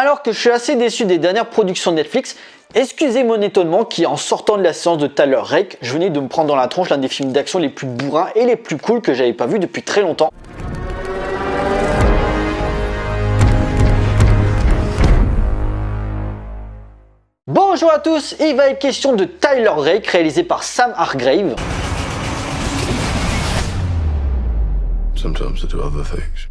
Alors que je suis assez déçu des dernières productions Netflix, excusez mon étonnement qui, en sortant de la séance de Tyler Rake, je venais de me prendre dans la tronche l'un des films d'action les plus bourrins et les plus cool que j'avais pas vu depuis très longtemps. Bonjour à tous, il va être question de Tyler Rake réalisé par Sam Hargrave. Sometimes I do other things.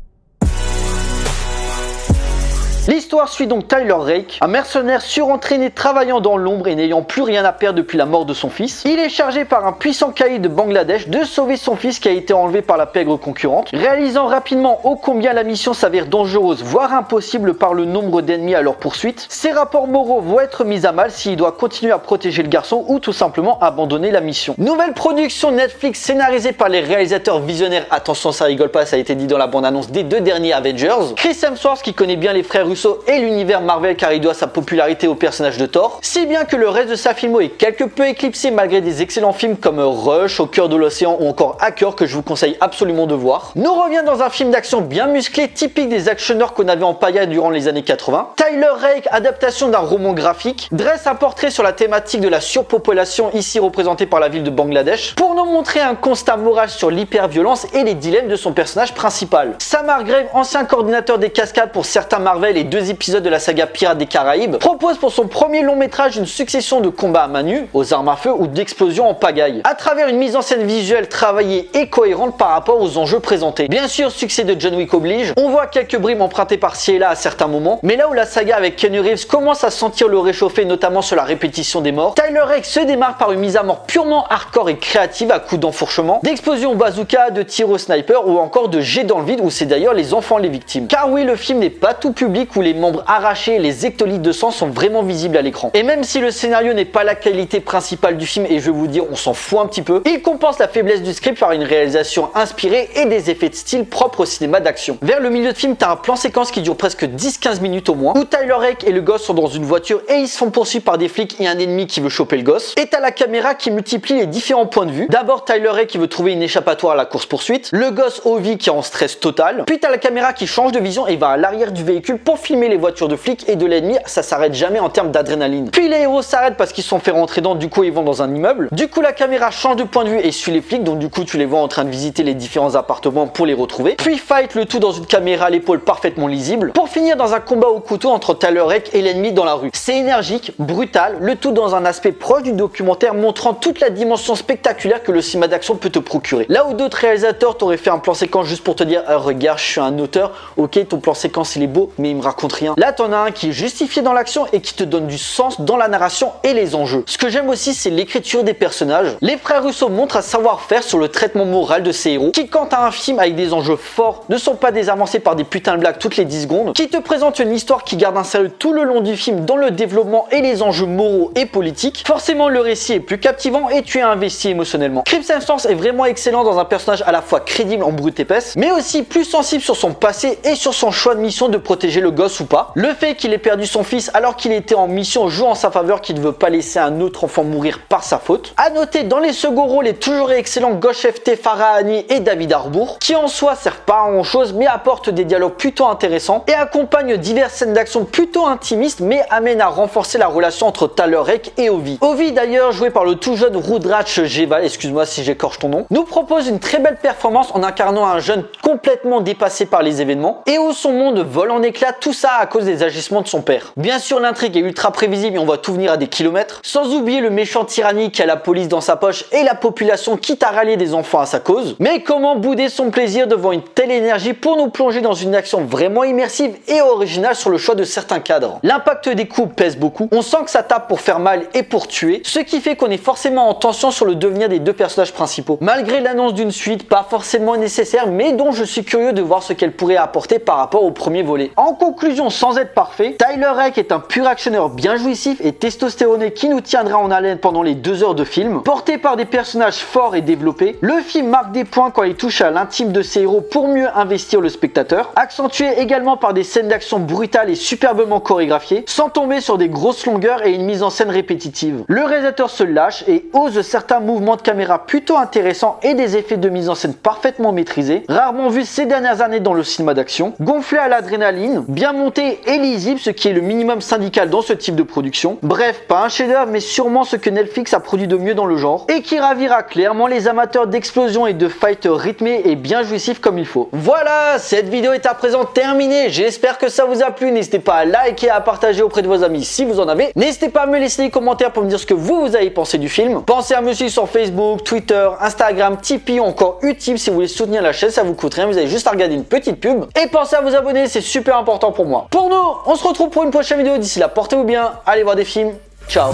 L'histoire suit donc Tyler Rake, un mercenaire surentraîné travaillant dans l'ombre et n'ayant plus rien à perdre depuis la mort de son fils. Il est chargé par un puissant caïd de Bangladesh de sauver son fils qui a été enlevé par la pègre concurrente, réalisant rapidement ô combien la mission s'avère dangereuse, voire impossible par le nombre d'ennemis à leur poursuite. Ses rapports moraux vont être mis à mal s'il doit continuer à protéger le garçon ou tout simplement abandonner la mission. Nouvelle production Netflix scénarisée par les réalisateurs visionnaires, attention ça rigole pas, ça a été dit dans la bande-annonce des deux derniers Avengers. Chris Hemsworth qui connaît bien les frères et l'univers Marvel car il doit sa popularité au personnage de Thor, si bien que le reste de sa filmo est quelque peu éclipsé malgré des excellents films comme Rush, Au cœur de l'océan ou encore Hacker que je vous conseille absolument de voir. Nous revient dans un film d'action bien musclé, typique des actionneurs qu'on avait en pagaille durant les années 80. Tyler Rake, adaptation d'un roman graphique, dresse un portrait sur la thématique de la surpopulation ici représentée par la ville de Bangladesh pour nous montrer un constat moral sur l'hyperviolence et les dilemmes de son personnage principal. Sam Hargrave, ancien coordinateur des cascades pour certains Marvel et 2 épisodes de la saga Pirates des Caraïbes, propose pour son premier long métrage une succession de combats à main nue, aux armes à feu ou d'explosions en pagaille, à travers une mise en scène visuelle travaillée et cohérente par rapport aux enjeux présentés. Bien sûr, succès de John Wick oblige, on voit quelques brimes empruntées par-ci et là à certains moments, mais là où la saga avec Keanu Reeves commence à sentir le réchauffer, notamment sur la répétition des morts, Tyler Rake se démarque par une mise à mort purement hardcore et créative à coups d'enfourchement, d'explosions au bazooka, de tirs au sniper ou encore de jets dans le vide où c'est d'ailleurs les enfants les victimes. Car oui, le film n'est pas tout public où les membres arrachés et les hectolitres de sang sont vraiment visibles à l'écran. Et même si le scénario n'est pas la qualité principale du film, et je vais vous dire on s'en fout un petit peu, il compense la faiblesse du script par une réalisation inspirée et des effets de style propres au cinéma d'action. Vers le milieu de film, t'as un plan séquence qui dure presque 10-15 minutes au moins, où Tyler Rake et le gosse sont dans une voiture et ils se font poursuivre par des flics et un ennemi qui veut choper le gosse. Et t'as la caméra qui multiplie les différents points de vue. D'abord Tyler Rake qui veut trouver une échappatoire à la course poursuite, le gosse Ovi qui est en stress total, puis t'as la caméra qui change de vision et va à l'arrière du véhicule pour filmer les voitures de flics et de l'ennemi, ça s'arrête jamais en termes d'adrénaline. Puis les héros s'arrêtent parce qu'ils se sont fait rentrer dedans, du coup ils vont dans un immeuble. Du coup la caméra change de point de vue et suit les flics, donc du coup tu les vois en train de visiter les différents appartements pour les retrouver. Puis fight le tout dans une caméra à l'épaule parfaitement lisible, pour finir dans un combat au couteau entre Tyler Rake et l'ennemi dans la rue. C'est énergique, brutal, le tout dans un aspect proche du documentaire montrant toute la dimension spectaculaire que le cinéma d'action peut te procurer. Là où d'autres réalisateurs t'auraient fait un plan séquence juste pour te dire regarde je suis un auteur, ok ton plan séquence il est beau mais il me raconte rien. Là t'en as un qui est justifié dans l'action et qui te donne du sens dans la narration et les enjeux. Ce que j'aime aussi c'est l'écriture des personnages. Les frères Russo montrent un savoir-faire sur le traitement moral de ces héros qui, quant à un film avec des enjeux forts, ne sont pas désavancés par des putains de blagues toutes les 10 secondes, qui te présentent une histoire qui garde un sérieux tout le long du film dans le développement et les enjeux moraux et politiques. Forcément le récit est plus captivant et tu es investi émotionnellement. Chris Hemsworth est vraiment excellent dans un personnage à la fois crédible en brute épaisse mais aussi plus sensible sur son passé et sur son choix de mission de protéger le gosse ou pas. Le fait qu'il ait perdu son fils alors qu'il était en mission joue en sa faveur, qu'il ne veut pas laisser un autre enfant mourir par sa faute. A noter dans les seconds rôles les toujours excellents Ghosh FT, Farahani et David Harbour qui en soi servent pas à grand chose mais apportent des dialogues plutôt intéressants et accompagnent diverses scènes d'action plutôt intimistes mais amènent à renforcer la relation entre Tyler Rake et Ovi. Ovi d'ailleurs joué par le tout jeune Rudraj Jeval, excuse-moi si j'écorche ton nom, nous propose une très belle performance en incarnant un jeune complètement dépassé par les événements et où son monde vole en éclats, tout ça à cause des agissements de son père. Bien sûr l'intrigue est ultra prévisible et on voit tout venir à des kilomètres, sans oublier le méchant tyrannique qui a la police dans sa poche et la population quitte à rallier des enfants à sa cause. Mais comment bouder son plaisir devant une telle énergie pour nous plonger dans une action vraiment immersive et originale sur le choix de certains cadres. L'impact des coups pèse beaucoup, on sent que ça tape pour faire mal et pour tuer, ce qui fait qu'on est forcément en tension sur le devenir des deux personnages principaux. Malgré l'annonce d'une suite pas forcément nécessaire mais dont je suis curieux de voir ce qu'elle pourrait apporter par rapport au premier volet. En conclusion, sans être parfait, Tyler Rake est un pur actionneur bien jouissif et testostéroné qui nous tiendra en haleine pendant les 2 heures de film. Porté par des personnages forts et développés, le film marque des points quand il touche à l'intime de ses héros pour mieux investir le spectateur, accentué également par des scènes d'action brutales et superbement chorégraphiées, sans tomber sur des grosses longueurs et une mise en scène répétitive. Le réalisateur se lâche et ose certains mouvements de caméra plutôt intéressants et des effets de mise en scène parfaitement maîtrisés, rarement vus ces dernières années dans le cinéma d'action, gonflé à l'adrénaline, bien bien monté et lisible, ce qui est le minimum syndical dans ce type de production. Bref, pas un chef-d'œuvre, mais sûrement ce que Netflix a produit de mieux dans le genre et qui ravira clairement les amateurs d'explosions et de fights rythmés et bien jouissifs comme il faut. Voilà, cette vidéo est à présent terminée. J'espère que ça vous a plu. N'hésitez pas à liker et à partager auprès de vos amis si vous en avez. N'hésitez pas à me laisser des commentaires pour me dire ce que vous avez pensé du film. Pensez à me suivre sur Facebook, Twitter, Instagram, Tipeee ou encore Utip si vous voulez soutenir la chaîne. Ça vous coûte rien, vous avez juste à regarder une petite pub. Et pensez à vous abonner, c'est super important pour moi. Pour nous, on se retrouve pour une prochaine vidéo. D'ici là, portez-vous bien, allez voir des films. Ciao.